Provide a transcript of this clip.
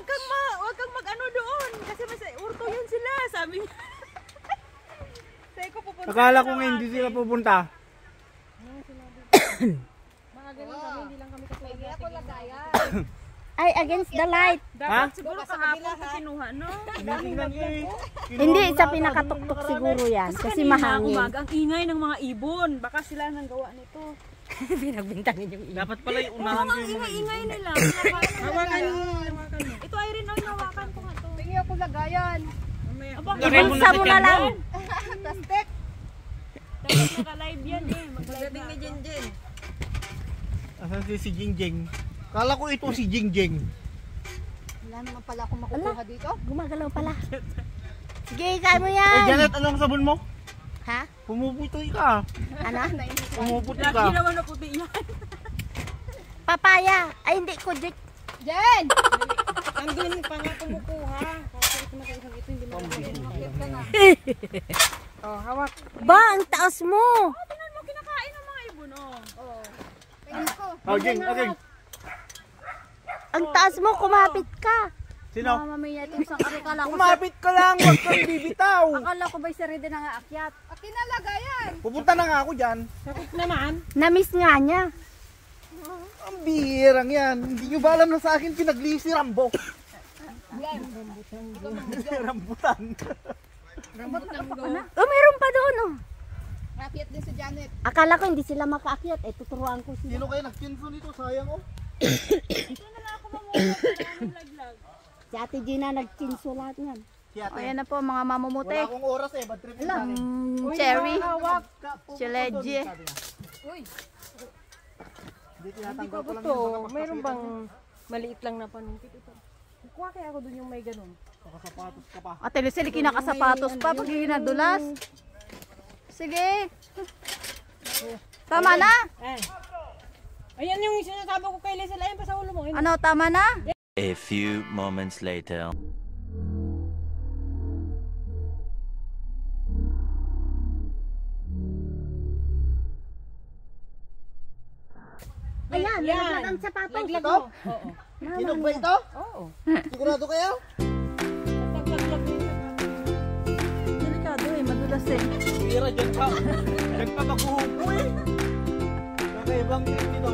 wag kang mag-ano doon. Kasi mas urto yan sila, sabi niya. Sabi ko pupunta. Akala ko nga hindi sila pupunta. Mga ganun kami, hindi lang kami katulad. Hindi ako lagayan. Ay, against the light. Dapat siguro kahapon ko kinuha, no? Hindi, sa pinakatuktok siguro yan. Kasi mahangin. Umaga, ang ingay ng mga ibon. Baka sila nang gawa nito. Pinagbintangin yung ibon. Dapat pala yung unahan ko yung mga ingay nila. Hawakan mo. Ito ay rin, hawakan ko nga to. Tingin ako lagayan. Ibulsa mo na lang. Plastic. Dapat naka-live yan eh. Magdating ni Jinjin. Asan si Jingjing? Kala ko ito si Jingjing. Wala naman pala akong makukuha dito. Gumagalaw pala. Sige, kaya mo yan. Eh Janet, anong sabon mo? Ha? Pumuputoy ka. Ano? Pumuputoy ka. Lagi naman na puti yan. Papaya. Ay, hindi ko. Jen! Andun pa nga kumukuha. Kasi ito nakaisang ito, hindi makakit ka na. Oh, hawak. Ba, ang taas mo. Tingnan mo, kinakain ng mga ibon, oh. Oh. Tingnan ko. Aging. Ang taas mo, kumapit ka. Sino? Mamamaya itong isang akala ko. Kumapit ka lang, wag kang bibitaw. Akala ko ba'y si Rede na nga akyat? Kinalagayan. Pupunta na nga ako dyan. Sakit naman. Namiss nga niya. Ang bihirang yan. Hindi nyo ba alam na sa akin pinaglihi si Rambo? Rambutan. Rambutan gawa. Oh, meron pa doon, oh. Rapiat din si Janet. Akala ko hindi sila makaakyat. Eh, tuturuan ko sila. Sino kayo nagkinso nito? Sayang oh. Ito na lang ako mamuha. Laglag. Si Ate Gina nagchinso lahat yan. Si ate. Ayan na po mga mamumuti. Wala akong oras eh. Bad trip sa akin. Cherry. Chileji. Uy. Hindi Hindi tinatanggal ko ko lang gusto. yun. Baka Mayroon magkapitan bang maliit lang na panumpit ito? Kuha kaya ako dun yung may ganun. Nakasapatos ka pa. Ate Lucely, kinakasapatos pa pag hinadulas. Sige. Tama na? Ayan yung sinasabi ko kay Lucely. Ayan pa sa ulo mo. Ano, tama na? A few moments later. Ayan, nalaglag ang sapatos. Laglag Ito? mo. Oo. Hinog ba ito? Oo. Sigurado kayo? Delikado eh, madulas eh. Tira dyan pa. Dyan pa maghuhupo eh. Kakaibang trip ito.